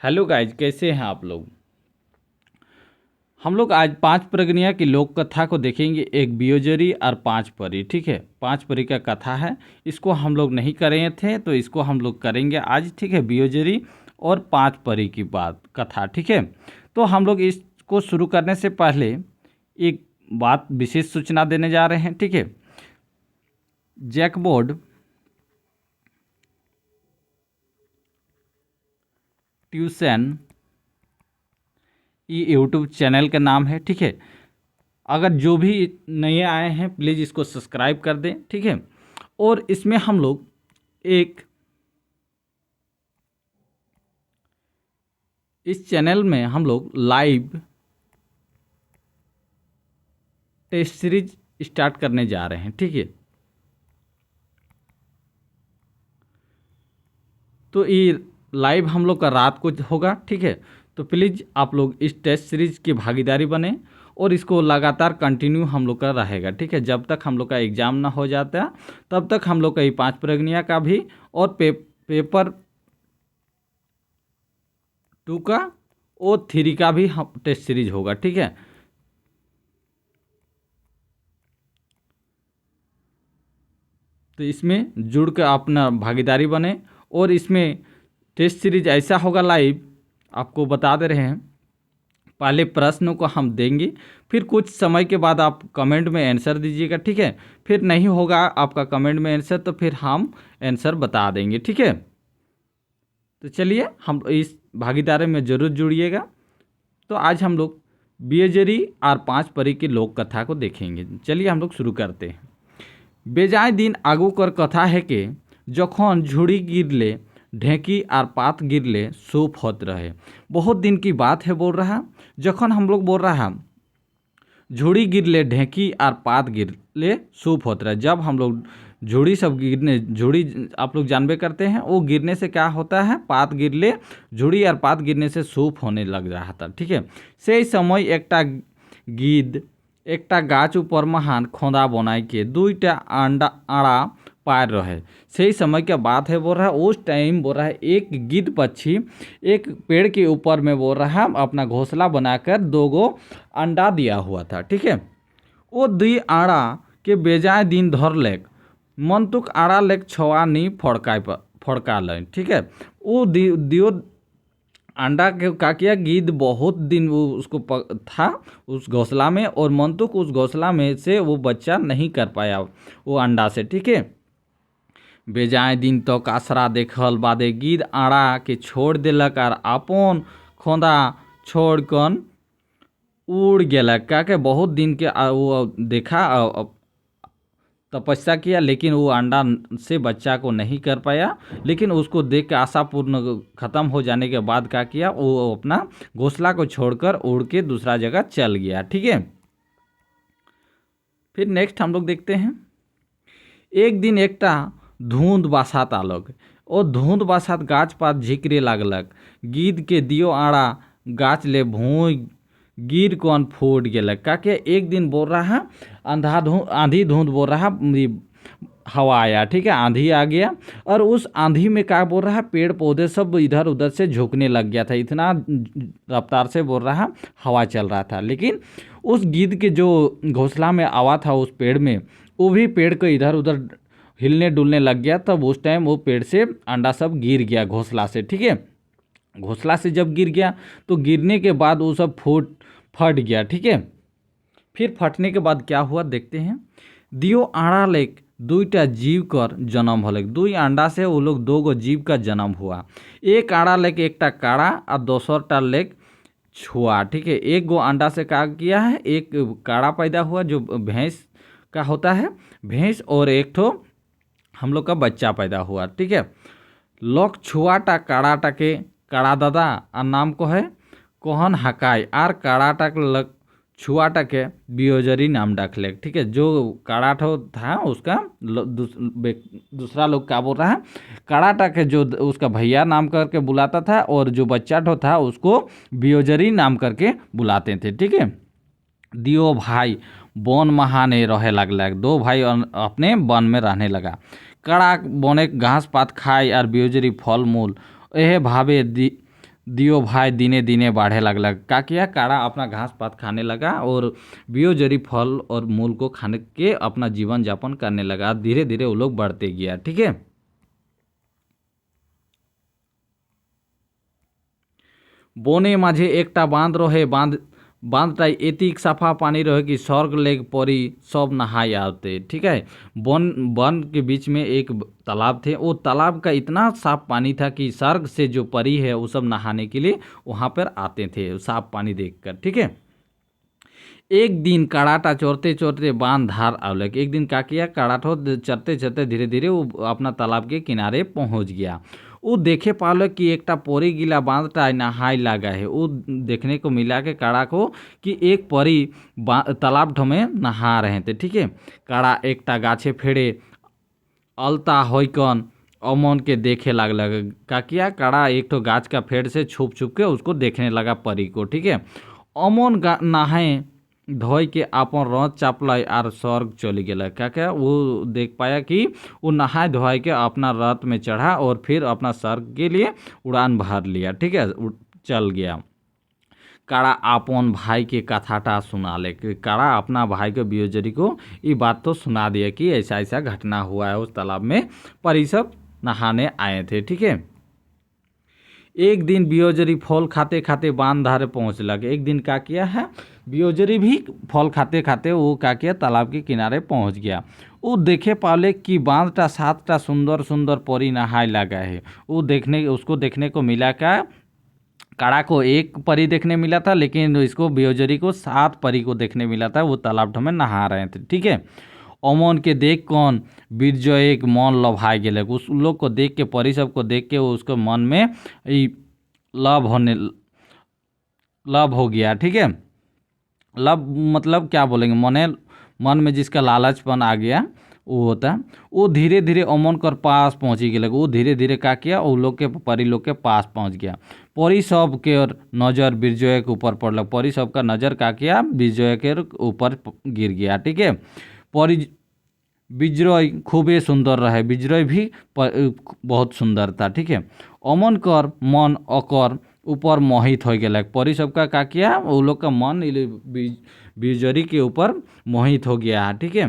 Hello guys, कैसे हैं आप लोग। हम लोग आज 5 प्रगनिया की लोक कथा को देखेंगे। एक बियोजरी और 5 परी। ठीक है, 5 परी का कथा है। इसको हम लोग नहीं करे थे तो इसको हम लोग करेंगे आज। ठीक है, बियोजरी और 5 परी की बात कथा। ठीक है, तो हम लोग इसको शुरू करने से पहले एक बात विशेष सूचना देने जा रहे हैं। ठीक है, जैकबोर्ड ट्यूशन ये यूट्यूब चैनल का नाम है। ठीक है, अगर जो भी नए आए हैं प्लीज़ इसको सब्सक्राइब कर दें। ठीक है, और इसमें हम लोग इस चैनल में हम लोग लाइव टेस्ट सीरीज स्टार्ट करने जा रहे हैं। ठीक है, तो ये लाइव हम लोग का रात को होगा। ठीक है, तो प्लीज़ आप लोग इस टेस्ट सीरीज की भागीदारी बने और इसको लगातार कंटिन्यू हम लोग का रहेगा। ठीक है, जब तक हम लोग का एग्ज़ाम ना हो जाता तब तक हम लोग का ये 5 प्रगनिया का भी और पेपर 2 का और 3 का भी हम टेस्ट सीरीज होगा। ठीक है, तो इसमें जुड़ कर अपना भागीदारी बने। और इसमें टेस्ट सीरीज ऐसा होगा लाइव, आपको बता दे रहे हैं। पहले प्रश्नों को हम देंगे, फिर कुछ समय के बाद आप कमेंट में आंसर दीजिएगा। ठीक है, फिर नहीं होगा आपका कमेंट में आंसर तो फिर हम आंसर बता देंगे। ठीक है, तो चलिए हम इस भागीदारी में ज़रूर जुड़िएगा। तो आज हम लोग बियोजरी और 5 परी की लोक कथा को देखेंगे। चलिए हम लोग शुरू करते हैं। बेजाय दिन आगू कर कथा है कि जखन झुड़ी गिरले ढेकी और पात गिरले सूप होत रहे। बहुत दिन की बात है बोल रहा। जखन हम लोग बोल रहा झुड़ी गिरले ढेकी और पात गिरले सूप होत रहे। जब हम लोग झुड़ी सब गिरने, झुड़ी आप लोग जानबे करते हैं वो गिरने से क्या होता है, पात गिरले झुड़ी और पात गिरने से सूप होने लग रहा था। ठीक है, से समय एकटा गिद्ध एकटा गाछ ऊपर महान खोदा बनाई के 2टा आड़ा पार रहे। सही समय क्या बात है बोल रहा है। उस टाइम बोल रहा है एक गिद्ध पक्षी एक पेड़ के ऊपर में बोल रहा है अपना घोंसला बनाकर 2 गो अंडा दिया हुआ था। ठीक है, वो 2 आड़ा के बेजाय दिन धर लेक मंतुक आड़ा लेक छवा नहीं फड़का लें। ठीक है, वो दियो अंडा के क्या किया, गिद्ध बहुत दिन वो उसको था उस घोंसला में, और मंतुक उस घोंसला में से वो बच्चा नहीं कर पाया वो अंडा से। ठीक है, बेजाय दिन तो आसरा देखल बादे गिद्ध आड़ा के छोड़ देलक और अपन खोदा छोड़ कन उड़ गेलक। क्या के बहुत दिन के वो देखा तपस्या किया, लेकिन वो अंडा से बच्चा को नहीं कर पाया। लेकिन उसको देख के आशापूर्ण ख़त्म हो जाने के बाद क्या किया, वो अपना घोंसला को छोड़कर उड़ के दूसरा जगह चल गया। ठीक है, फिर नेक्स्ट हम लोग देखते हैं। एक दिन एकटा धुंध बसात आलक और धुंध बसात गाछ पात झिकरे लागलक। गिद्ध के दियो आड़ा गाछ ले भूई गिर कौन फूट गेलक। का के एक दिन बोल रहा है आंधी धुंध बोल रहा हवा आया। ठीक है, आंधी आ गया और उस आंधी में क्या बोल रहा है, पेड़ पौधे सब इधर उधर से झुकने लग गया था। इतना रफ्तार से बोल रहा हवा चल रहा था। लेकिन उस गिद्ध के जो घोंसला में आवा था उस पेड़ में, वो भी पेड़ को इधर उधर हिलने डुलने लग गया। तब उस टाइम वो पेड़ से अंडा सब गिर गया घोंसला से। ठीक है, घोंसला से जब गिर गया तो गिरने के बाद वो सब फट गया। ठीक है, फिर फटने के बाद क्या हुआ देखते हैं। दियो आड़ा लेक 2टा जीव कर जन्म होलक। 2 अंडा से वो लोग 2 गो जीव का जन्म हुआ। एक आड़ा लेक एकटा काड़ा और दूसरा लेक छुआ। ठीक है, एक गो अंडा से क्या किया है, एक काड़ा पैदा हुआ जो भैंस का होता है भैंस, और एक ठो हम लोग का बच्चा पैदा हुआ। ठीक है, लोग छुआटा काड़ाटा के काड़ा दादा और नाम को है कोहन हकाई और काड़ाटा लग छुआटा के बियोजरी नाम रखले। ठीक है, जो काड़ाठो था उसका दूसरा लोग क्या बोल रहा है, काड़ाटा के जो उसका भैया नाम करके बुलाता था और जो बच्चा ठो था उसको बियोजरी नाम करके बुलाते थे। ठीक है, दियो भाई वन महाने रहे लगलक। 2 भाई अपने वन में रहने लगा। कड़ा बने घास पात खाए और बियोजरी फल मूल एहे भावे दियो भाई दिने दिने बढ़े लगला। क्या किया, काड़ा अपना घास पात खाने लगा और बियोजरी फल और मूल को खाने के अपना जीवन यापन करने लगा। धीरे धीरे वो लोग बढ़ते गया। ठीक है। বনে মাঝে একটা বাঁধ রহে। बांधटाई एतिक साफा पानी रहे कि स्वर्ग लेग परी सब नहाई आते। ठीक है। वन के बीच में एक तालाब थे। वो तालाब का इतना साफ पानी था कि स्वर्ग से जो परी है वो सब नहाने के लिए वहाँ पर आते थे साफ पानी देखकर। ठीक है। एक दिन कड़ाटा चोरते चोरते बांध धार आवलक। एक दिन क्या किया, कड़ाठो चरते चरते धीरे धीरे वो अपना तालाब के किनारे पहुंच गया। वो देखे पालो कि एकटा परी गिला बांधटा नहाई लगा है। वो देखने को मिला के काड़ा को कि एक परी तालाब में नहा रहे थे। ठीक है। काड़ा एकटा गाछे फेड़े अलता होइकन अमन के देखे लगलग। का किया, काड़ा एक तो गाछ का फेड़ से छुप छुप के उसको देखने लगा परी को। ठीक है। अमन नहाए धोई के अपन रथ चापलाई और स्वर्ग चली गया। क्या क्या वो देख पाया कि वो नहाए धोए के अपना रथ में चढ़ा और फिर अपना स्वर्ग के लिए उड़ान भर लिया। ठीक है। चल गया। काड़ा अपन भाई के कथाटा सुना ले। काड़ा अपना भाई के बियोजरी को ये बात तो सुना दिया कि ऐसा ऐसा घटना हुआ है उस तालाब में, परी सब नहाने आए थे। ठीक है। एक दिन बियोजरी फल खाते खाते बांध धारे पहुँच लगे। एक दिन क्या किया है, बियोजरी भी फल खाते खाते वो क्या किया, तालाब के किनारे पहुँच गया। वो देखे पाले कि बांधटा 7टा सुंदर सुंदर परी नहाए लगा है। उसको देखने को मिला क्या, काड़ा को एक परी देखने मिला था, लेकिन इसको बियोजरी को 7 परी को देखने मिला था। वो तालाब में नहा रहे थे। ठीक है। अमन के देख कौन बिरजय एक मन लभाए गेल। उस लोग को देख के, परी सब को देख के उसको मन में लव हो गया। ठीक है। लव मतलब क्या बोलेंगे, मन में जिसका लालचपन आ गया वो होता है। वो धीरे धीरे अमन कर पास पहुँची गए। वो धीरे धीरे क्या किया, वो लोग के परी लोग के पास पहुँच गया। परी सब के नज़र बिरजय के ऊपर पड़ल। परी सब का नज़र क्या किया, बिरजय के ऊपर गिर गया। ठीक है। परी बिजरय खूबे सुंदर रहे। बिजरय भी बहुत सुंदर था। ठीक है। अमन कर मन अकर ऊपर मोहित हो गया। परी सबका क्या किया, वो लोग का मन बिजरी के ऊपर मोहित हो गया। ठीक है।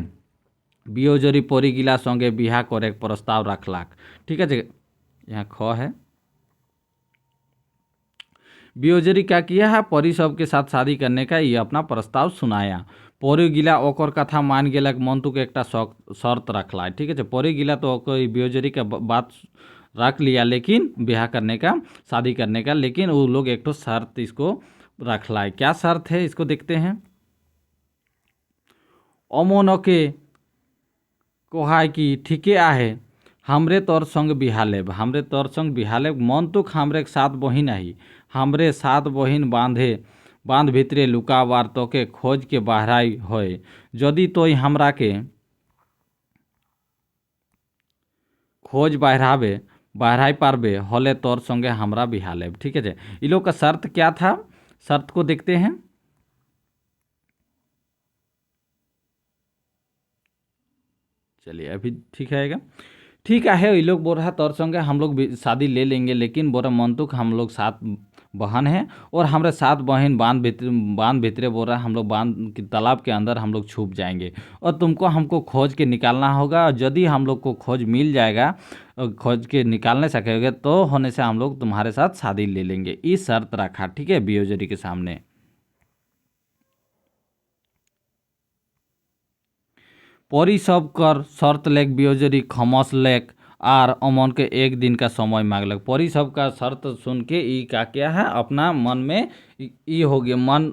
बियोजरी परी गिला संगे बिहा करे प्रस्ताव रखलाक। ठीक है। यहाँ ख है। बियोजरी क्या किया है, परी सब के साथ शादी करने का ये अपना प्रस्ताव सुनाया। परी गिला ओकर कथा मान गेलक। मंतु के एक शर्त रखला। ठीक है। परी गिला तो कोई बियोजरी का बात रख लिया, लेकिन ब्याह करने का, शादी करने का, लेकिन वो लोग एक तो शर्त इसको रखला है। क्या शर्त है इसको देखते हैं। अमन के कहा कि ठीके आहे, हमरे तोर संग बिहा लेब। हमरे तोर संग बिहा लेब। मंतुक हमरे 7 बहिन आई। हमरे 7 बहिन बांध भितरे लुकावार तोके खोज के बहराई होय। यदि तोय हमरा के खोज बहराई पारबे हले तोर संगे हमरा बिहा लेब। ठीक है। इन लोग का शर्त क्या था, शर्त को देखते हैं। चलिए अभी ठीक है। ठीक है। ये लोग बोल रहा तोर संगे हम लोग शादी ले लेंगे, लेकिन बोरा मंतुक हम लोग 7 बहन हैं और हमारे 7 बहन बांध भीतरे बोल रहा है, हम लोग बांध के तालाब के अंदर हम लोग छुप जाएंगे और तुमको हमको खोज के निकालना होगा। और यदि हम लोग को खोज मिल जाएगा, खोज के निकालने सकेंगे, तो होने से हम लोग तुम्हारे साथ शादी ले लेंगे। इस शर्त रखा। ठीक है। बियोजरी के सामने परी सब कर शर्त लेक बियोजरी खमस लेक आर अमन के एक दिन का समय मांगलक। परी सब का शर्त सुन के ई क्या किया है, अपना मन में ई हो गया, मन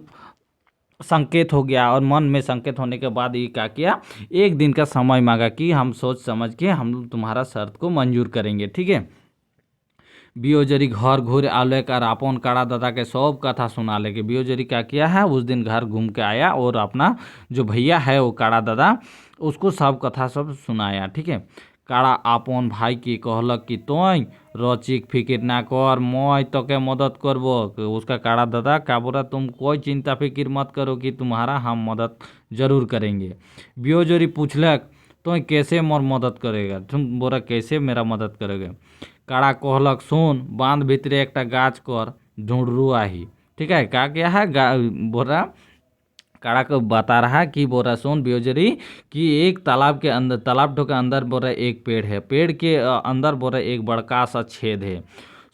संकेत हो गया। और मन में संकेत होने के बाद ये क्या किया, एक दिन का समय मांगा कि हम सोच समझ के हम तुम्हारा शर्त को मंजूर करेंगे। ठीक है। बियोजरी घर घूर आलेक और अपन काड़ा दादा के सब कथा सुना लेके बियोजरी क्या किया है, उस दिन घर घूम के आया और अपना जो भैया है वो काड़ा दादा, उसको सब कथा सब सुनाया। ठीक है। काड़ा अपन भाई के कहलक कि तोय रचिक फिक्र ना कर, मैं तोके मदद करबो। उसका काड़ा दादा क्या बोला, तुम कोई चिंता फिक्र मत करो कि तुम्हारा हम मदद जरूर करेंगे। बियोजरी पूछलक तो कैसे मोर मदद करेगा, तुम बोला कैसे मेरा मदद करोगे। काड़ा कहलक सुन, बांध भीतरे एक गाछ कर ढूंढरू आही। ठीक है, क्या क्या है बोल रहा काड़ा को बता रहा कि बोल रहा सुन बियोजरी कि एक तालाब के अंदर, तालाब के अंदर बोल रहा एक पेड़ है, पेड़ के अंदर बोल रहा एक बड़का सा छेद है,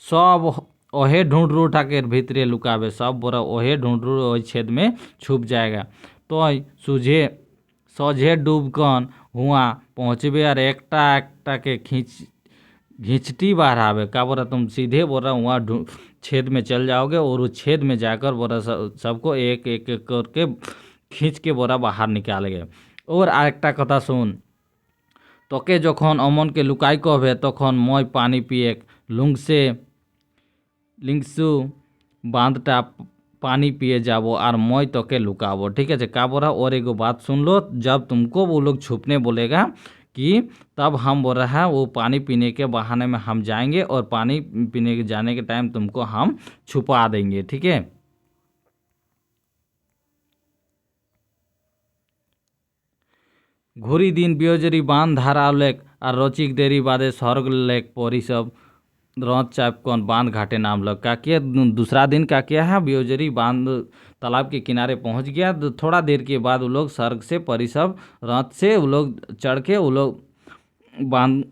सब ओहे ढूंढरू उठा के भीतरे लुकावे, सब बोल रहा ओहे ढूंढरू ओहि छेद में छुप जाएगा। तो सूझे सोझे डूबकन हुआ पहुँचबे और एकटा एकटा के घिंचटी बहावे। क्या बोल रहा तुम सीधे बोल रहा वहाँ छेद में चल जाओगे और उस छेद में जाकर बोल रहा सबको एक एक करके खींच के बोरा बाहर निकालेंगे। और आरेकटा कथा सुन, তোকে যখন অমনকে লুকাই কবে তখন মই পানি পিয়ে লিংসু बांधटा पानी पिए जाबो और मैं तोके लुकाबो। ठीक है, क्या बोल रहा और एगो बात सुन लो, जब तुमको वो लोग छुपने बोलेगा कि तब हम बोल रहा है वो पानी पीने के बहाने में हम जाएंगे और पानी पीने के जाने के टाइम तुमको हम छुपा देंगे। ठीक है, घुरी दिन बियोजरी बांध धारा लेक और रोचिक देरी बादे स्वर्ग लेक पोरी सब रौत चाप कौन बांध घाटे नाम लग। क्या किया दूसरा दिन क्या किया है, बियोजरी बांध तालाब के किनारे पहुंच गया। तो थोड़ा देर के बाद वो लोग स्वर्ग से परी सब रौत से वो लोग चढ़ के वो लोग बांध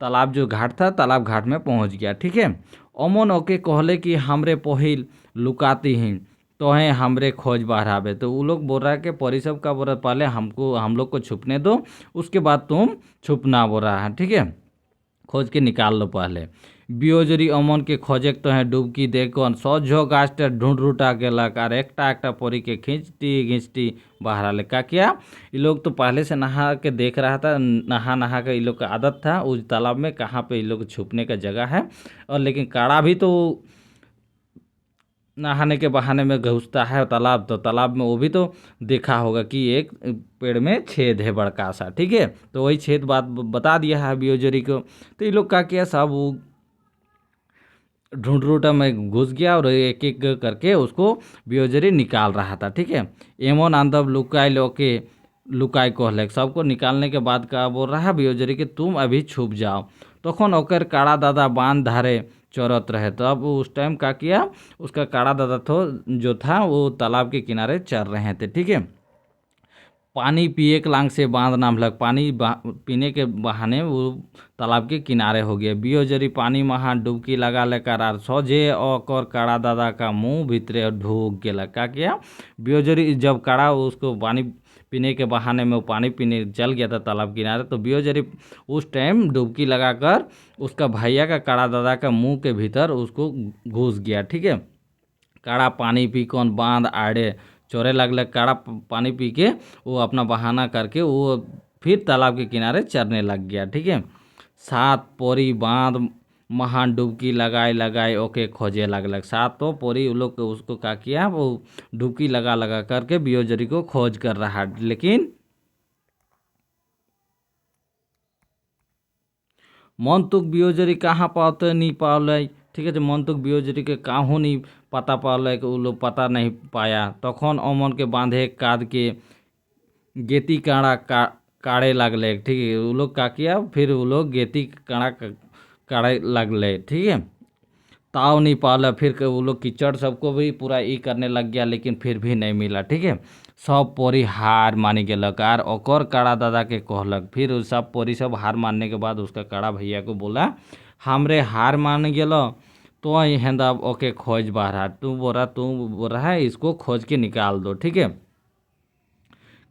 तालाब जो घाट था तालाब घाट में पहुंच गया। ठीक है, ओमन ओके कहले कि हमरे पहिल लुकाती हैं तो हैं हमरे खोज बढ़ावे। तो वो लोग बोल रहा है कि परी सब का बोल रहा पहले हम लोग को छुपने दो, उसके बाद तुम छुपना बोल रहा है। ठीक है, खोज के निकाल लो पहले। बियोजरी अमन के खोजे तो है डुबकी देखन सौ गाछ ढूंढ रूटा गेलक और एकटा परी के खींचती बाहर आले। क्या किया ये लोग तो पहले से नहा के देख रहा था, नहा के ये लोग का आदत था उस तालाब में कहाँ पे ये लोग छुपने का जगह है। और लेकिन काड़ा भी तो नहाने के बहाने में घुसता है तालाब, तो तालाब में वो भी तो देखा होगा कि एक पेड़ में छेद है बड़का सा। ठीक है, तो वही छेद बात बता दिया है बियोजरी को। तो ये लोग क्या किया सब वो ढूंढ रूटा में घुस गया और एक एक करके उसको बियोजरी निकाल रहा था। ठीक है, एमन आंदब लुकाई कहले सबको निकालने के बाद का बोल रहा है बियोजरी कि तुम अभी छुप जाओ। तखन ओकर काड़ा दादा बांध धारे चौरत रहे। तो अब उस टाइम क्या किया, उसका काड़ा दादा जो था वो तालाब के किनारे चल रहे थे। ठीक है, पानी पिए के लांग से बांध नाम लग, पानी पीने के बहाने वो तालाब के किनारे हो गया। बियोजरी पानी महा डुबकी लगा लेकर आर सोझे और काड़ा दादा का मुंह भीतरे ढूक गया। क्या किया बियोजरी जब काड़ा उसको पानी पीने के बहाने में वो पानी पीने चल गया था तालाब किनारे, तो बियोजरी उस टाइम डुबकी लगाकर उसका भैया का काड़ा दादा का मुंह के भीतर उसको घुस गया। ठीक है, काड़ा पानी पी कौन बांध आड़े चोरे लगल। काड़ा पानी पी के वो अपना बहाना करके वो फिर तालाब के किनारे चरने लग गया। ठीक है, सात पोरी बांध महान डुबकी लगाए ओके खोजे लगलक। सातों पोरी वो लोग उसको क्या किया, वो डुबकी लगा करके बियोजरी को खोज कर रहा, लेकिन मन तुक बियोजरी कहाँ पाते नहीं पाले। ठीक है, जो मन तुक बियोजरी के काहू नहीं पता पाले, वो लोग पता नहीं पाया। तखन अमन के बांधे काद के गेती काड़ा काड़े लगले। ठीक है, वो लोग क्या किया फिर वो लोग गेती काड़ा काड़े लगले। ठीक है, ताव नहीं पाला, फिर वो लोग कीचड़ सबको भी पूरा ई करने लग गया, लेकिन फिर भी नहीं मिला। ठीक है, सब पोरी हार मानी गेलक और ओकर काड़ा दादा के कहलक। फिर सब पोरी सब हार मानने के बाद उसका काड़ा भैया को बोला हमरे हार मान गेलो तो हेंदा ओके खोज बाहर तू बोल रहा है इसको खोज के निकाल दो। ठीक है,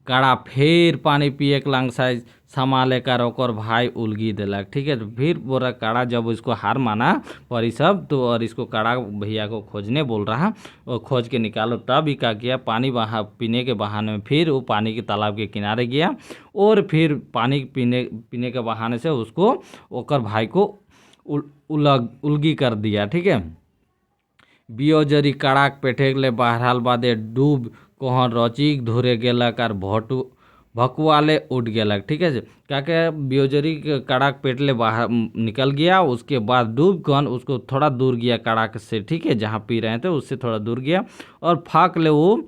काड़ा फिर पानी पिए के लांग साइज संभाले कर ओकर भाई उलगी दिलक। ठीक है, तो फिर बोरा काड़ा जब इसको हार माना परी सब तो और इसको काड़ा भैया को खोजने बोल रहा और खोज के निकालो। तब ही क्या किया पानी पीने के बहाने में फिर वो पानी के तालाब के किनारे गया और फिर पानी पीने के बहाने से उसको ओकर भाई को उलगी कर दिया। ठीक है, बियोजरी काड़ाक पेठेगले बहरहाल बादे डूब कोहन रचिक धुरे गेलक और भकुआले उठ गेलक। ठीक है, क्या क्या बियोजरी काड़ाक पेटले बाहर निकल गया, उसके बाद डूब कौन उसको थोड़ा दूर गया काड़ाक से। ठीक है, जहाँ पी रहे थे उससे थोड़ा दूर गया और फाक ले वो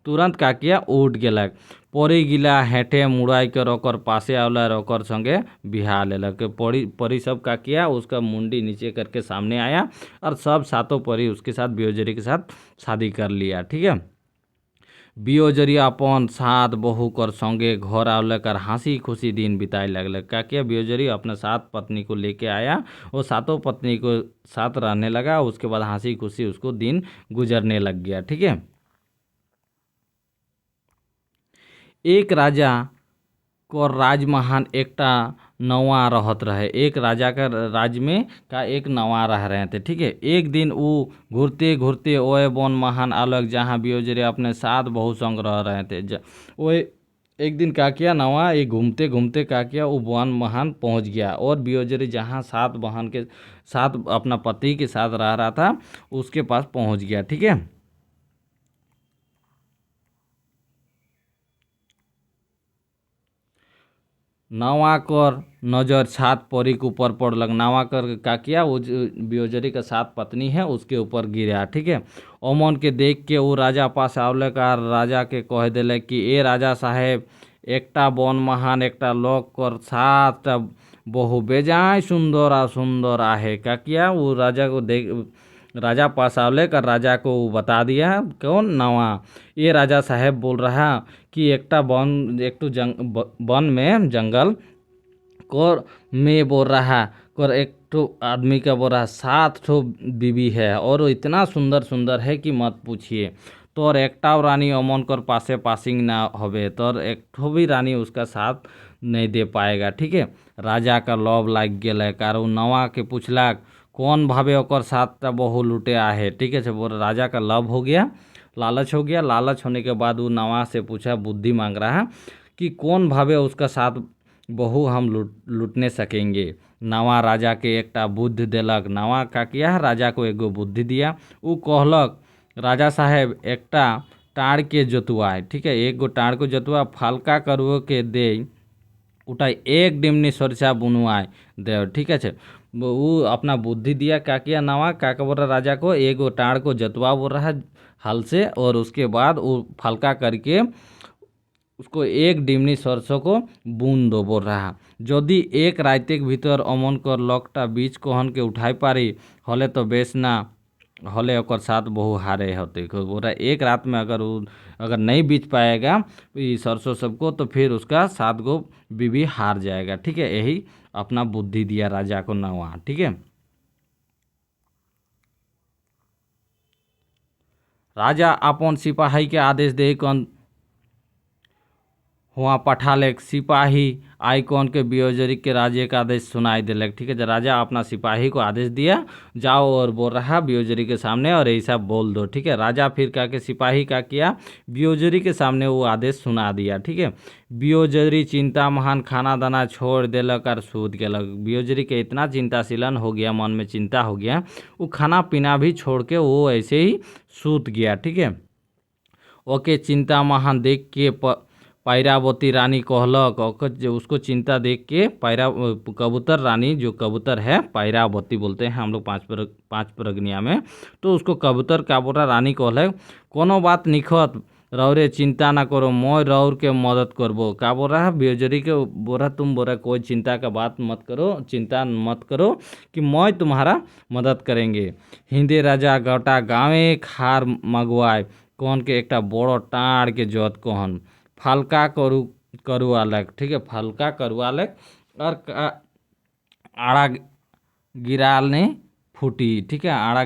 तुरंत क्या किया उठ गेलक। परी गिला हेठे मुड़ाई कर ओकर पासे आवला ओकर संगे बिहा लेलक। परी परी सब का किया, उसका मुंडी नीचे करके सामने आया और सब सातों परी उसके साथ बियोजरी के साथ शादी कर लिया। ठीक है। बियोजरी अपन सात बहू कर संगे घर आवलक और हंसी खुशी दिन बिताए लगलक। क्या किया, बियोजरी अपने सात पत्नी को लेके आया, वो सातों पत्नी को साथ रहने लगा। उसके बाद हंसी खुशी उसको दिन गुजरने लग गया। ठीक है। एक राजा को राजमहान एकटा नवा रहत रहे। एक राजा का राज में का एक नवा रह रहे थे। ठीक है। एक दिन वो घूरते घूरते ओए वन महान अलग जहाँ बियोजरी अपने साथ बहु संग रह रहे थे। वो एक दिन क्या किया, नवा ये घूमते घूमते क्या किया, वो वन महान पहुंच गया और बियोजरी जहाँ सात बहन के साथ अपना पति के साथ रह रहा था उसके पास पहुंच गया। ठीक है। नवाकर नजर सात परी के ऊपर पड़लक। नवाकर का किया, वो बियोजरी का सात पत्नी है उसके ऊपर गिरा। ठीक है। ओमन के देख के वो राजा पास आवलक और राजा के कह दिलक कि ए राजा साहेब, एकटा बन महान एकटा लोक कर सात बहु बेजाय सुंदर आ सुंदर आहे। का किया, वो राजा को देख राजा पास आवले कर राजा को बता दिया, कौन, नवा, ये राजा साहेब बोल रहा कि एकटा वन एक तो वन में जंगल को में बोल रहा कर एक तो आदमी का बोल रहा सात ठो बीवी है और वो इतना सुंदर सुंदर है कि मत पूछिए। तोर एकटाव रानी अमन कर पासे पासिंग ना होवे, तोर एक ठो भी रानी उसका साथ नहीं दे पाएगा। ठीक है। राजा का लोभ लाग गया कार नवा के पूछलाक कौन भावे ओकर सातटा बहू लुटे आहे। ठीक है। वो राजा का लोभ हो गया, लालच हो गया। लालच होने के बाद वो नवा से पूछा, बुद्धि मांग रहा कि कौन भावे उसका साथ बहू हम लूटने सकेंगे। नवा राजा के एकटा बुद्धि देलक। नवा का किया, राजा को एगो बुद्धि दिया। वो कहलक, राजा साहेब एकटा टाड़ के जोतवाए। ठीक है। एक गो टाड़ को जोतवा फलका करुओ के दे उठाई एक डिमनी सरसा बुनवाए दे। ठीक है। वो अपना बुद्धि दिया। क्या किया, नवा क्या बोल रहा राजा को, एक टाड़ को जतवा बोल रहा हल से और उसके बाद वो फलका करके उसको एक डिमनी सरसों को बून दो बोल रहा। यदि एक रात के भीतर अमन कर लकटा बीज कोहन के उठाई पारी हले तो बेच ना हले ओकर साथ बहु हारे होते। बोल रहा एक रात में अगर नहीं बीच पाएगा ये सरसों सबको तो फिर उसका सात गो बीवी हार जाएगा। ठीक है। यही अपना बुद्धि दिया राजा को नवा। ठीक है। राजा अपन सिपाही के आदेश दे कौन हुआ पठालेक। सिपाही आई कौन के बियोजरी के राजे का आदेश सुनाई दिलक। ठीक है। जब राजा अपना सिपाही को आदेश दिया, जाओ और बोल रहा बियोजरी के सामने और ऐसा बोल दो। ठीक है। राजा फिर क्या के सिपाही का किया, बियोजरी के सामने वो आदेश सुना दिया। ठीक है। बियोजरी चिंता महान खाना दाना छोड़ दिलक और सूत गेलक। बियोजरी के इतना चिंताशीलन हो गया, मन में चिंता हो गया, वो खाना पीना भी छोड़ के वो ऐसे ही सूत गया। ठीक है। ओके चिंता महान देख के पैरावती रानी कहलक। उसको चिंता देख के कबूतर रानी, जो कबूतर है पैरावती बोलते हैं हम लोग पांच परगनिया में, तो उसको कबूतर का बोला रानी कहलक, कोनो बात निखत रौरे चिंता ना करो, मैं रौर के मदद करबो। का बोल रहा है बियोजरी के बोल रहा, तुम बोल रहा कोई चिंता का बात मत करो, चिंता मत करो कि मैं तुम्हारा मदद करेंगे। हिंदे राजा गौटा गाँवे खार मगवाए कौन के एकटा बड़ो टाड़ के जोत कहन फलका करुआलक। ठीक है। फलका करुआलक और आड़ा गिराने फूटी। ठीक है। आड़ा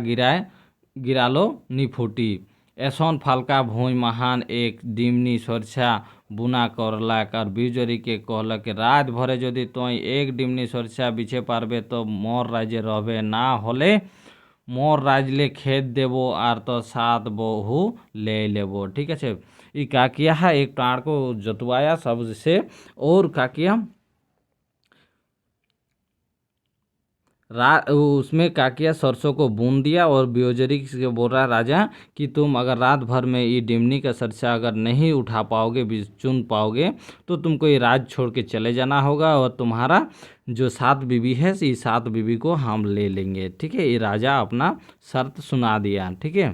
गिरालो नी फूटी। ऐसन फलका भूई महान एक डिमनी सरसा बुना करलक और बियोजरी के कहलक, रात भरे यदि तो एक डिमनी सरसा बिछे पारबे तो मोर राज्य रहबे, ना होले मोर राजले खेत देवो आर तो सात बहू ले लेबो। ठीक है। ये क्या किया है, एक टाड़ को जोतवाया सबसे और क्या किया, उसमें क्या किया, सरसों को बून दिया और बियोजरी से बोल रहा राजा कि तुम अगर रात भर में ये डिमनी का सरसा अगर नहीं उठा पाओगे, चुन पाओगे, तो तुमको ये राज छोड़ के चले जाना होगा और तुम्हारा जो सात बीवी है ये सात बीवी को हम ले लेंगे। ठीक है। ये राजा अपना शर्त सुना दिया। ठीक है।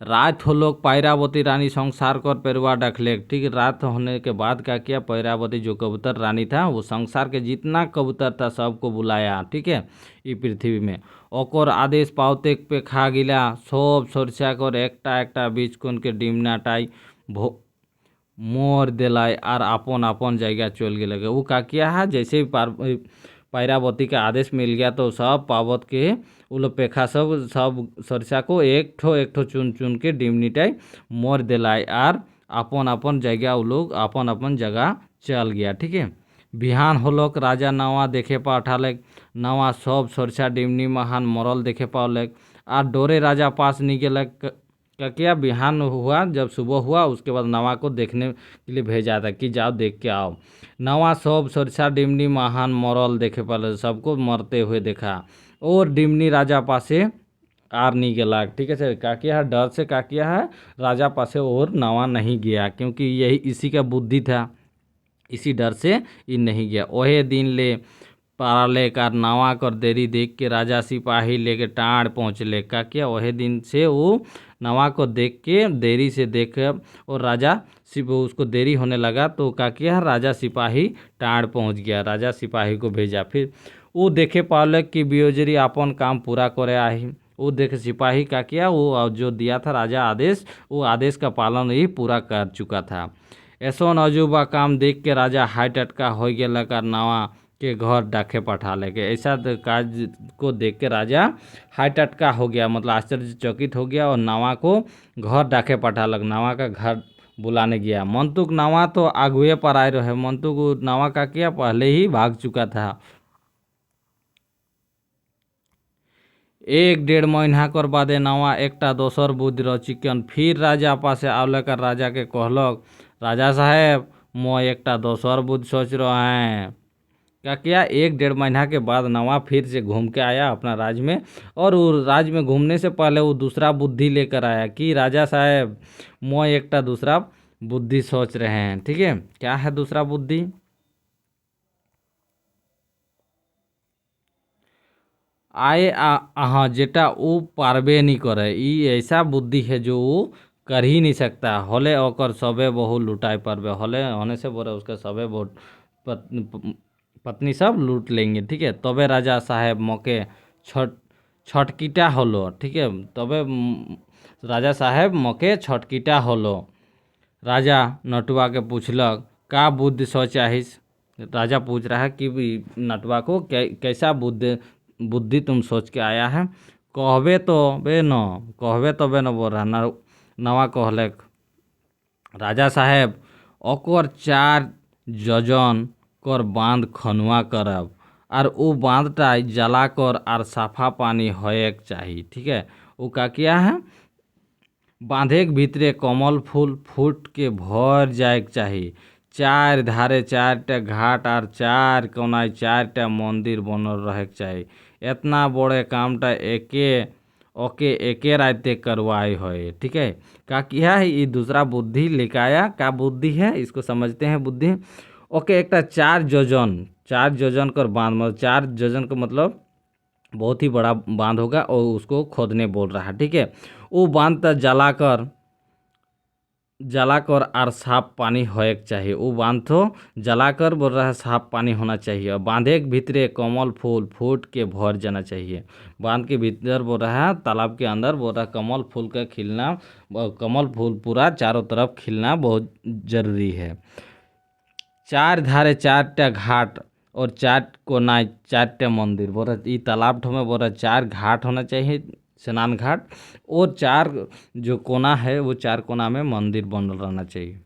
रात हो लोग पैरावती रानी संसार कर पेरुआ डखले। ठीक है, रात होने के बाद क्या किया, पैरावती जो कबूतर रानी था वो संसार के जितना कबूतर था सबको बुलाया। ठीक है, ये पृथ्वी में ओकर आदेश पावते पे खा गिला सब सरसा कर एकटा एकटा बीच कोन के डिमनाटाई मोर दिलाई और अपन अपन जगह चल गए। वो का किया है, जैसे ही पैरावती का आदेश मिल गया तो सब पावत के वो लोग पेखा सब सरसा को एक ठो चुन चुन के डिमनीटाई मोर दिलाई और अपन अपन जगह वो लोग अपन अपन जगह चल गया। ठीक है, बिहान होलक राजा नवा देखे पाठाले, नवा सब सरसा डिमनी महान मरल देखे पावलक और डोरे राजा पास नहीं गेलक। क्या किया, बिहान हुआ जब सुबह हुआ उसके बाद नवा को देखने के लिए भेजा था कि जाओ देख के आओ। नवा सब सरसा डिमनी महान मरल देखे पाले, सबको मरते हुए देखा और डिमनी राजा पासे आर नहीं गला। ठीक है सर, क्या किया है, डर से क्या किया है, राजा पासे और नवा नहीं गया क्योंकि यही इसी का बुद्धि था, इसी डर से ये नहीं गया। वही दिन ले पाराले कार नवा कर देरी देख के राजा सिपाही लेके टाड़ पहुँचले। क्या किया, वही दिन से वो नवा को देख के देरी से देख और राजा उसको देरी होने लगा तो क्या किया, राजा सिपाही टाड़ पहुँच गया, राजा सिपाही को भेजा। फिर वो देखे पावलक कि बियोजरी अपन काम पूरा करे आई। वो देखे सिपाही क्या किया, वो जो दिया था राजा आदेश, वो आदेश का पालन ही पूरा कर चुका था। ऐसा अजूबा काम देख के राजा हाई टटका हो गया कर नवा के घर डाके पठा लेके। ऐसा काज को देख के राजा हाई टटका हो गया, मतलब आश्चर्यचकित हो गया और नवा को घर डाके पठा लग, नवा का घर बुलाने गया। मंतुक नवा तो आगुए पर आए रहे, मंतुक नवा का किया पहले ही भाग चुका था। 1-1.5 महीना कर बादे नवा एकटा दोसर बुद्धि रचिकन फिर राजा पासे आवलकर राजा के कहलक, राजा साहेब मैं एकटा दोसर बुद्धि सोच रहा है। क्या किया, 1-1.5 महीना के बाद नवा फिर से घूम के आया अपना राज्य में और वो राज्य में घूमने से पहले वो दूसरा बुद्धि लेकर आया कि राजा साहेब मैं एकटा दूसरा बुद्धि सोच रहे हैं। ठीक है, क्या है दूसरा बुद्धि, आए हाँ जेटा वो पारबे नहीं करे, ये ऐसा बुद्धि है जो वो कर ही नहीं सकता। होले ओकर सबे बहु लुटाए पारबे, होले होने से बोले उसके सबे बहु पत्नी सब लूट लेंगे। ठीक है, तबे राजा साहेब मौके छटकीटा होलो। ठीक है, तबे राजा साहेब मौके छटकीटा होलो। राजा नटुआ के पूछलक का बुद्धि सोचाहिस। राजा पूछ रहा है कि नटुआ को कैसा बुद्धि तुम सोच के आया है। कहबे तो बे न, कहबे तो बे न बोल रहा। नवा कहलक, राजा साहेब ओकर 4 जजन कर बांध खनुआ करब और वो बांधटा जला कर और साफा पानी होएक चाहिए। ठीक है, वो का किया है, बांधे के भीतरे कमल फूल फूट के भर जाए चाहिए। 4 धारे 4टा घाट और 4 कोनाए 4टा मंदिर बनल रहे चाहिए। इतना बड़े कामटा एके राते करवाए होए। ठीक है, का किया है, ये दूसरा बुद्धि लेकर आया। का बुद्धि है इसको समझते हैं बुद्धि। ओके, एक 4 जोजन कर बांध, मतलब 4 जोजन का मतलब बहुत ही बड़ा बांध होगा और उसको खोदने बोल रहा है। ठीक है, वो बांध तो जलाकर और साफ पानी होए चाहिए। वो बांध तो जलाकर बोल रहा है साफ पानी होना चाहिए और बांधे के भीतरे कमल फूल फूट के भर जाना चाहिए। बांध के भीतर बोल रहा है, तालाब के अंदर बोल रहा है कमल फूल का खिलना, कमल फूल पूरा चारों तरफ खिलना बहुत जरूरी है। 4 धारे 4टा घाट और 4 कोनाए 4टा मंदिर बोल रहा, ये तालाब में बोल रहा 4 घाट होना चाहिए, स्नान घाट, और 4 जो कोना है वो 4 कोना में मंदिर बनल रहना चाहिए।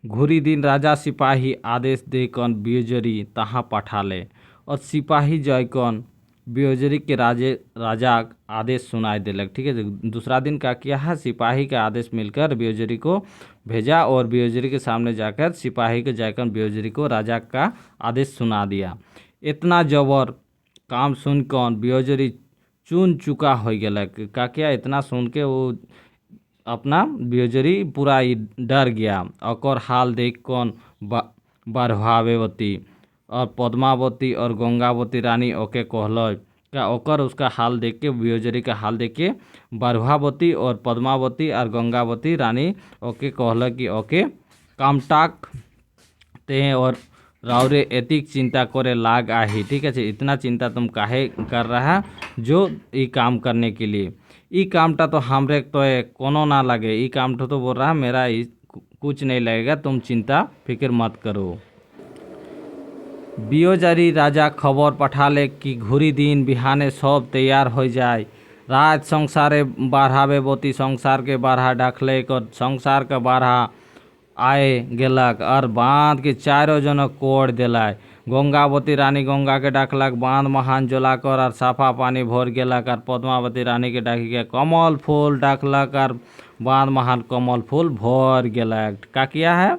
घुरी दिन राजा सिपाही आदेश देकन बियोजरी तहाँ पठाले और सिपाही जयकन बियोजरी के राजा आदेश सुनाई दिलक। ठीक है, दूसरा दिन क्या किया है, सिपाही का आदेश मिलकर बियोजरी को भेजा और बियोजरी के सामने जाकर सिपाही के जाकर बियोजरी को राजा का आदेश सुना दिया। इतना जबर काम सुन कौन बियोजरी चुन चुका हो गया। क्या किया, इतना सुन के वो अपना बियोजरी पूरा ही डर गया। और हाल देख कौन बारहावेवती और पद्मावती और गंगावती रानी ओके कहल का ओकर उसका हाल देख के, बियोजरी का हाल देख के बरहावती और पद्मावती और गंगावती रानी ओके कहल कि ओके कामटाक ते और राउरे एतिक चिंता करे लाग आही। ठीक है, इतना चिंता तुम काहे कर रहा जो ई काम करने के लिए, ई कामटा तो हमरे तो कोनो ना लगे, ई काम तो बोल रहा मेरा कुछ नहीं लगेगा, तुम चिंता फिक्र मत करो। बियोजरी राजा खबर पठाले कि घुरी दिन बिहाने सब तैयार हो जाए। रात संसारे बाढ़ावे बोती संसार के बाढ़ा डाकले और संसार का बाढ़ा आए गेलक और बांध के चारों जन कोड़ दिलाय। गंगावती रानी गंगा के डाकलक, बांध महान जोलाकर और साफा पानी भर गेलक और पद्मावती रानी के डाकी के कमल फूल डाकलक और बांध महान कमल फूल भर गेलक। का किया है,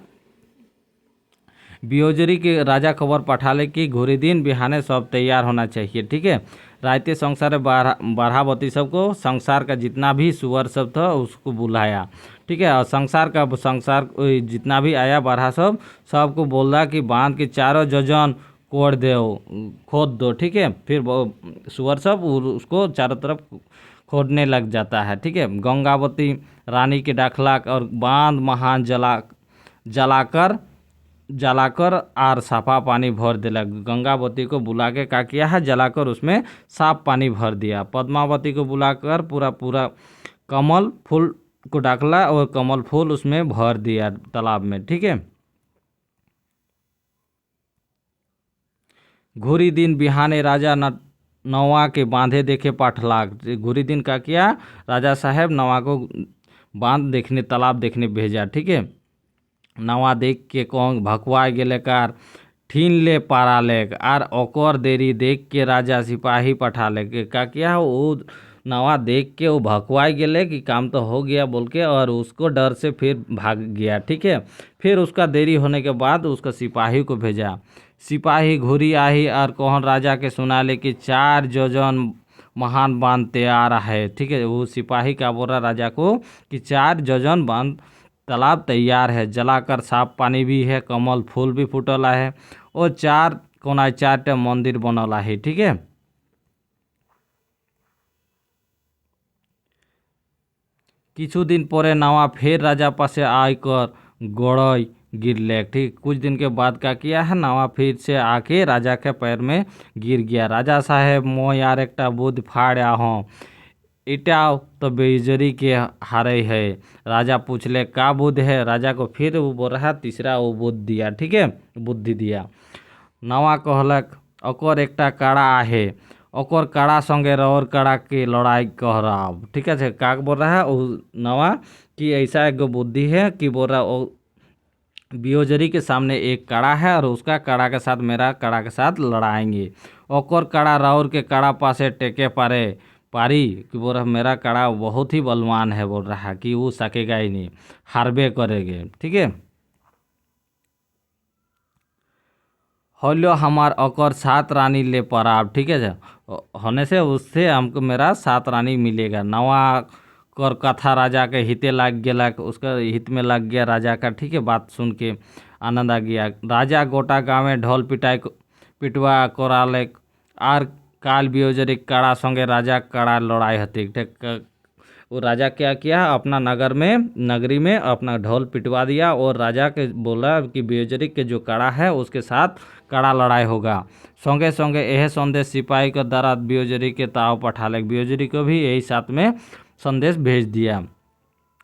बियोजरी के राजा खबर पठाले कि घुरी दिन बिहाने सब तैयार होना चाहिए। ठीक है, रायते संसार बारहावती सबको, संसार का जितना भी सुअर सब था उसको बुलाया। ठीक है, और संसार जितना भी आया बारहा सबको बोल रहा कि बांध के चारों जजन कोड़ दो, खोद दो। ठीक है, फिर सुअर सब उसको चारों तरफ खोदने लग जाता है। ठीक है, गंगावती रानी के डाकलाक और बांध महान जलाकर और साफा पानी भर दिला। गंगावती को बुला के क्या किया है, जलाकर उसमें साफ पानी भर दिया। पद्मावती को बुलाकर पूरा कमल फूल को डाकला और कमल फूल उसमें भर दिया तालाब में। ठीक है, घुरी दिन बिहाने राजा नवा के बांधे देखे पाठलाग। घुरी दिन का किया, राजा साहब नवा को बांध देखने, तालाब देखने भेजा। ठीक है, नवा देख के कौन भकुआ गेले कार ठीन ले पारा लेक आर ओकर देरी देख के राजा सिपाही पठा ले। का किया, वो नवा देख के वो भकुआ गेले कि काम तो हो गया बोल के, और उसको डर से फिर भाग गया। ठीक है, फिर उसका देरी होने के बाद उसका सिपाही को भेजा। सिपाही घुरी आई और कौन राजा के सुना ले कि 4 जोजन महान बांध तैयार है। ठीक है, वो सिपाही का बोल रहा राजा को कि 4 जोजन बांध तालाब तैयार है, जलाकर साफ पानी भी है, कमल फूल भी फूटला है और 4 कोना 4टा मंदिर बनला है। ठीक है, किछु दिन परे नवा फिर राजा पासे आकर गड़ई गिरले। ठीक, कुछ दिन के बाद क्या किया है, नवा फिर से आके राजा के पैर में गिर गया। राजा साहेब मो यार एकटा बुद्ध फाड़ा हूँ, इटाओ तो बेइज्जती के हारे है। राजा पूछले का बुद्ध है, राजा को फिर वो बोल रहा तीसरा वो बुद्ध दिया। ठीक है, बुद्धि दिया। नवा कहलक ओकर एकटा काड़ा आहे, ओकर काड़ा संगे और काड़ा के लड़ाई कह रहा। ठीक है, का बोल रहा है वो नवा कि ऐसा एक बुद्धि है कि बोल रहा वो बियोजरी के सामने एक काड़ा है और उसका काड़ा के साथ मेरा काड़ा के साथ लड़ाएंगे। ओकर काड़ा राउर के काड़ा पासे टेके पारी कि बोल रहा मेरा काड़ा बहुत ही बलवान है, बोल रहा कि वो सकेगा ही नहीं, हारबे करेंगे। ठीक है, होलो हमार ओकर 7 रानी ले पराब। ठीक है, होने से उससे हमको मेरा 7 रानी मिलेगा। नवा कर कथा राजा के हिते लग गया, उसका हित में लग गया राजा का। ठीक है, बात सुन के आनंद आ गया। राजा गोटा गाँव में ढोल पिटवा कराले आर काल बियोजरी काड़ा संगे राजा काड़ा लड़ाई हती। ठीक, वो राजा क्या किया, अपना नगरी में अपना ढोल पिटवा दिया और राजा के बोला कि बियोजरी के जो काड़ा है उसके साथ काड़ा लड़ाई होगा। संगे संगे यह संदेश सिपाही के द्वारा बियोजरी के ताव पठाले। बियोजरी को भी यही साथ में संदेश भेज दिया।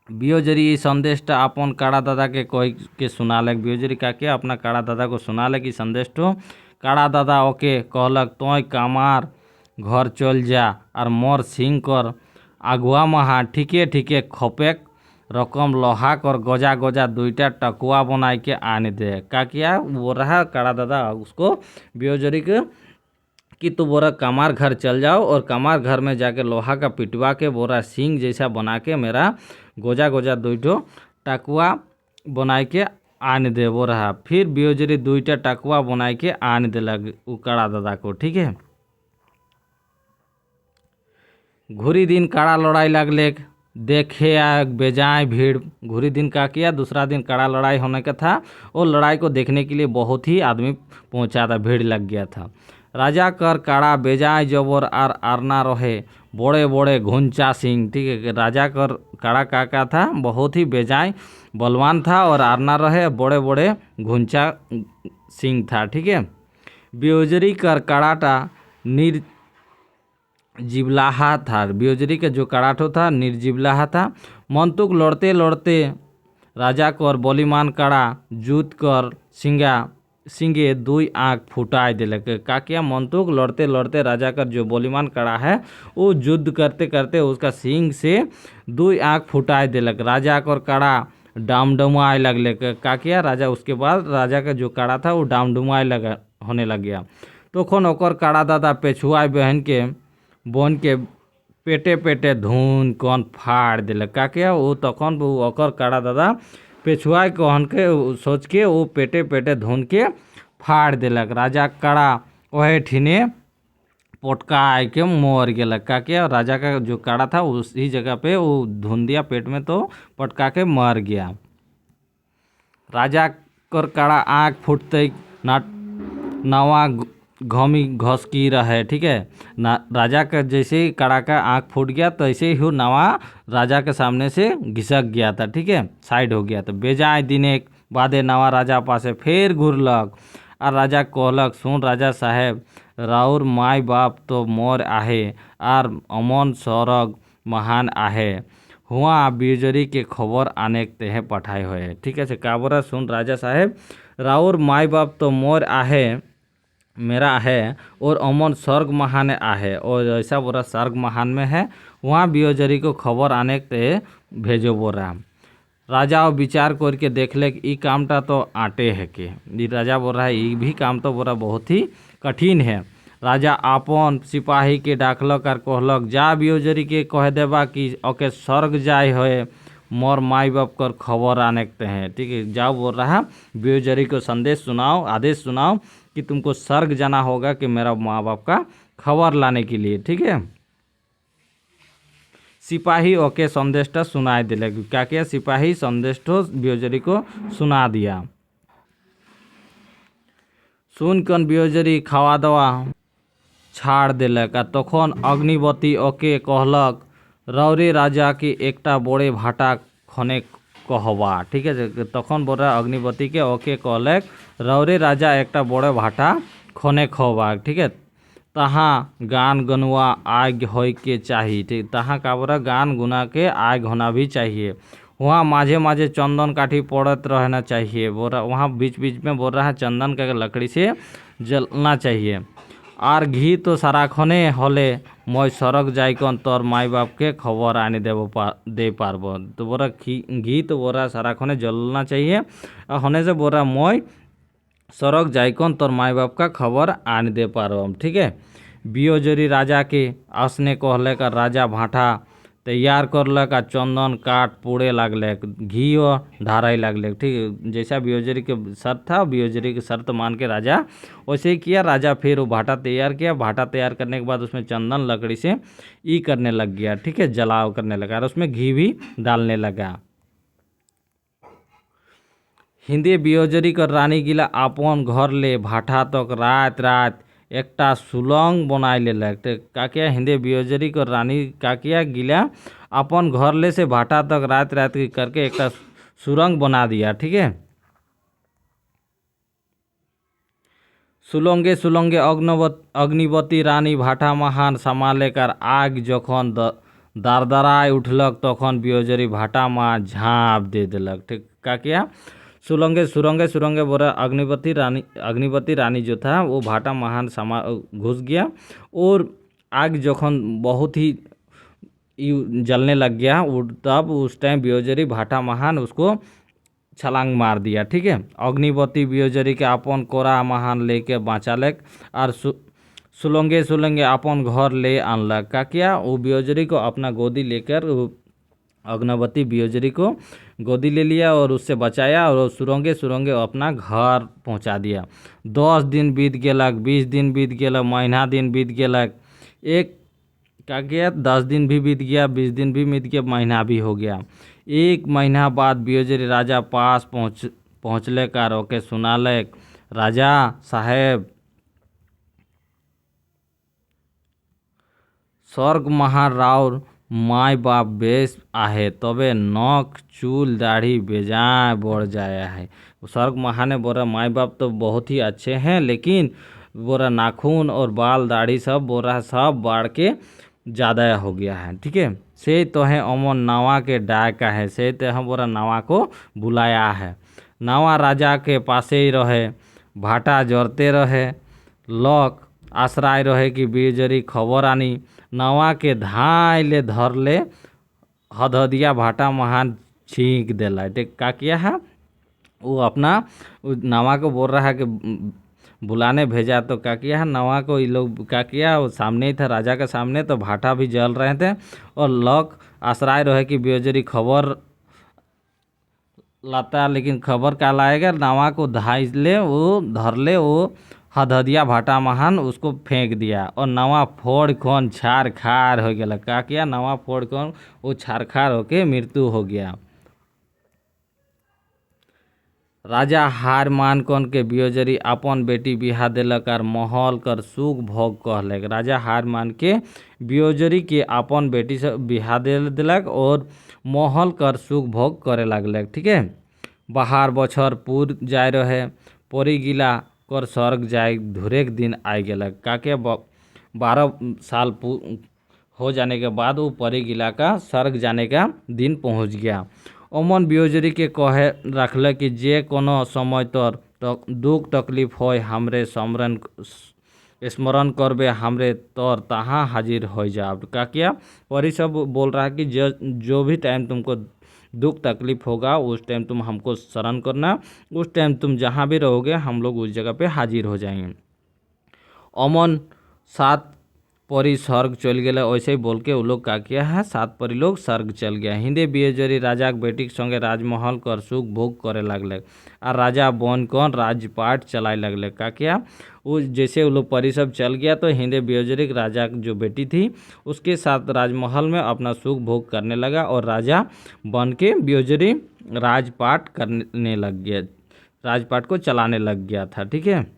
बियोजरी इस संदेश अपन काड़ा दादा के कोई के सुनाले। बियोजरी का क्या अपना काड़ा दादा को सुनाले कि संदेश तो काड़ा दादा ओके कहलक तो कामार घर चल जा और मोर सिंह कर आगुआ महा ठीके ठीके खोपेक रकम लोहा कर गोजा गोजा 2टा टकुआ बनाए के आने दे। का किया, वो रहा काड़ा दादा उसको बियोजरी के कि तू बोरा कमार घर चल जाओ और कमार घर में जाके लोहा का पिटवा के बोरा सिंह जैसा बना के मेरा गोजा गोजा 2 टकुआ बनाए के आने दे। वो रहा फिर बियोजरी 2टा टकुआ बनाए के आने दे लग काड़ा दादा को। ठीक है, घुरी दिन काड़ा लड़ाई लगले, देखे बेजाय भीड़। घुरी दिन का किया, दूसरा दिन काड़ा लड़ाई होने का था और लड़ाई को देखने के लिए बहुत ही आदमी पहुंचा था, भीड़ लग गया था। राजा कर काड़ा बेजाय जबर आर आरना रहे बड़े बड़े घुंचा सिंह। ठीक है, राजा कर काड़ा का था, बहुत ही बेजाय बलवान था और आरना रहे बड़े बड़े घुंचा सिंह था। ठीक है, ब्योजरी कर काड़ाटा निर्जीवलाहा था। ब्योजरी का जो काड़ाठो था निर्जीवलाहा था। मंतुक लड़ते लड़ते राजा कर बलिमान काड़ा जूत कर सिंगे दुई आँख फुटाई दिलक। का किया, मंतुक लड़ते लड़ते राजा का जो बलिमान काड़ा है वो युद्ध करते करते उसका सिंग से दुई आँख फुटाई दिलक। राजा कर काड़ा डामडुमाए लगले। का किया, राजा उसके बाद राजा का जो काड़ा था वो डामडुमाए लगा होने लग गया। तो खन ओकर काड़ा दादा पेछुआई बहन के पेटे पेटे धुन कौन फाड़ दिलक। का किया, वो तखन ओकर काड़ा दादा पेछुआ कहन के सोच के वो पेटे पेटे धुन के फाड़ दिलक। राजा काड़ा वह ठीने पटका के मर गलक। का किया, राजा का जो काड़ा था उसी जगह पे वो धुन दिया पेट में तो पटका के मर गया। राजा कर काड़ा आँख फूटते नवा घमी घसकी रहे। ठीक है, राजा का जैसे ही काड़ा का आँख फूट गया तो ऐसे ही नवा राजा के सामने से घिसक गया था। ठीक है, साइड हो गया। तो बेजाय दिने बादे नवा राजा पासे फिर घुरलक और राजा कहलक, सुन राजा साहेब, राउर माई बाप तो मोर आहे आर अमन सरग महान आहे, हुआ बिजरी के खबर आने तेहे पठाए हुए। ठीक है, का बोला, सुन राजा साहेब, राउर माई बाप तो मोर आहे मेरा है और अमन स्वर्ग महान आहे, और ऐसा बोरा स्वर्ग महान में है, वहाँ बियोजरी को खबर आने ते भेजो बोरा। राजा विचार करके देख ले कि कामटा तो आटे है के। राजा बोल रहा है ये भी काम तो बोरा बहुत ही कठिन है। राजा आपन सिपाही के डाकलक और कहलक, जा बियोजरी के कह देबा कि ओके स्वर्ग जाए होए मोर माई बाप कर खबर आने के हैं। ठीक है, जाओ बोल रहा बियोजरी को संदेश सुनाओ, आदेश सुनाओ कि तुमको स्वर्ग जाना होगा कि मेरा माँ बाप का खबर लाने के लिए। ठीक है, सिपाही ओके संदेशटा सुनाई दिले। क्या किया, सिपाही संदेशो बियोजरी को सुना दिया। सुन कन बियोजरी खावा दवा छाड़ दिलक। तखन अग्निवती ओके कहलक, रौरे राजा के एकटा बड़े भाटा खने कहवा। ठीक है, तखन बोल रहा अग्निवती के ओके कहलक, रौरे राजा एकटा बड़े भाटा खने कहवा। ठीक है, तहाँ गान गनुआ आग होय के चाहिए। ठीक, तहाँ का बोला गान गुना के आग होना भी चाहिए। वहाँ माझे माझे चंदन काठी पड़त रहना चाहिए। बोल रहा वहाँ बीच बीच में बोल रहा है चंदन का लकड़ी से जलना चाहिए। और घी तो साराखने होले मैं सरक जाइकन तोर माई बाप के खबर आने दे पारबो। तो बोरा घी तो बोरा साराखने जलना चाहिए और होने से बोरा मैं सरक जाइकन तोर माई बाप का खबर आने दे पारबो। ठीक है, बियोजरी राजा के आसने कहले का राजा भाटा तैयार करलक आ चंदन काठ पूड़े लगले, घी ढाराई लगले। ठीक है, जैसा बियोजरी के शर्त था बियोजरी की शर्त मान के राजा वैसे ही किया। राजा फिर वो भाटा तैयार किया। भाटा तैयार करने के बाद उसमें चंदन लकड़ी से ई करने लग गया। ठीक है, जलाव करने लगा और उसमें घी भी डालने लगा। हिंदी बियोजरी कर रानी गिला अपन घर ले भाटा तक रात रात एकटा सुलंग बनाए लेलक। का किया, हिंदे बियोजरी को रानी का किया गिला अपन घर ले से भाटा तक रात रात की करके एकटा सुरंग बना दिया। ठीक है, सुलंगे सुलंगे अग्निवती रानी भाटा महान संभाले कर आग जखन दारदाराय उठलक तखन बियोजरी भाटा माँ झाँप दे दिलक। ठीक, का किया, सुरंगे सुरंगे सुरंगे बोरा अग्निवती रानी जो था वो भाटा महान समा घुस गया और आग जखन बहुत ही जलने लग गया तब उस टाइम बियोजरी भाटा महान उसको छलांग मार दिया। ठीक है, अग्निवती बियोजरी के अपन कोरा महान लेके बाँचालक और सुलंगे सुलंगे अपन घर ले आनलक। का किया, वो बियोजरी को अपना गोदी लेकर अग्निवती बियोजरी को गोदी ले लिया और उससे बचाया और सुरंगे सुरंगे अपना घर पहुंचा दिया। 10 दिन बीत गेलक, 20 दिन बीत गेलक, महीना दिन बीत गेलक, एक क्या किया 10 दिन भी बीत गया, 20 दिन भी बीत गया, महीना भी हो गया। 1 महीना बाद बियोजरी राजा पास पहुँचले का रोके सुनालक, राजा साहेब स्वर्ग महार राउर माय बाप बेस आहे तबे नख चूल दाढ़ी बेजाय बढ़ जाया है। स्वर्ग महाने बोरा माय बाप तो बहुत ही अच्छे हैं, लेकिन बोरा नाखून और बाल दाढ़ी सब बोरा सब बढ़ के ज़्यादा हो गया है। ठीक है, से तो है अमन नावा के डाय का है, से तो हम बोरा नावा को बुलाया है। नावा राजा के पासे ही रहे, भाटा जरते रहे, लक आश्रय रहे कि बीजरी खबर आनी। नावा के धाय ले धर ले हदहदिया भाटा महान छींक देला। क्या किया है, वो अपना नावा को बोल रहा है कि बुलाने भेजा, तो क्या किया है, नवा को ये लोग क्या किया, वो सामने ही था राजा के सामने, तो भाटा भी जल रहे थे और लक आश्रय रहे कि बेजरी खबर लाता, लेकिन खबर क्या लाएगा, नवा को धाई ले वो धर ले, वो हदहदिया भाटा महान उसको फेंक दिया और नवा फोड़ कौन छार खार हो गया। क्या किया, नवा फोड़ कौन वो छार खार होके मृत्यु हो गया। राजा हार मान कौन के बियोजरी अपन बेटी बिहा दिलक और महल कर सुख भोग कहलक। राजा हार मान के बियोजरी के अपन बेटी से बिहा दे दिलक और महल कर सुख भोग करे लगलक। ठीक है, बाहर बछर पूर जाए रहे, परी गिला कर स्वर्ग जाए धुरेक दिन आए गेलक। का के 12 साल हो जाने के बाद वो परी गिला का स्वर्ग जाने का दिन पहुंच गया। अमन बियोजरी के कहे रखल कि जे कोनो समय तोर दुख तकलीफ होय हमरे स्मरण करबे, हमरे तोर तहाँ हाजिर हो जाओ। क्या किया, परी सब बोल रहा है कि जो भी टाइम तुमको दुख तकलीफ होगा उस टाइम तुम हमको शरण करना, उस टाइम तुम जहाँ भी रहोगे हम लोग उस जगह पे हाजिर हो जाएंगे। अमन 7 परी स्वर्ग चल गया, वैसे ही बोल के वो लोग क्या किया है, 7 परी लोग स्वर्ग चल गया। हिंदे बियोजरी राजा के बेटी के संगे राजमहल कर सुख भोग करे लगल और राजा बन कौन राजपाट चलाए लगल। क्या किया, वो जैसे वो लोग परी सब चल गया तो हिंदे बियोजरी राजा की जो बेटी थी उसके साथ राजमहल में अपना सुख भोग करने लगा और राजा बन के बियोजरी राजपाट करने लग गया, राजपाट को चलाने लग गया था। ठीक है,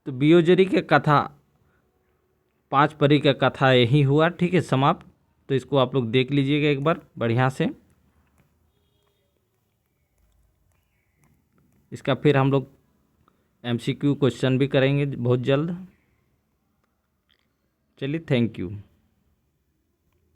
तो बियोजरी के कथा 5 परी का कथा यही हुआ। ठीक है, समाप्त। तो इसको आप लोग देख लीजिएगा एक बार बढ़िया से। इसका फिर हम लोग MCQ क्वेश्चन भी करेंगे बहुत जल्द। चलिए, थैंक यू।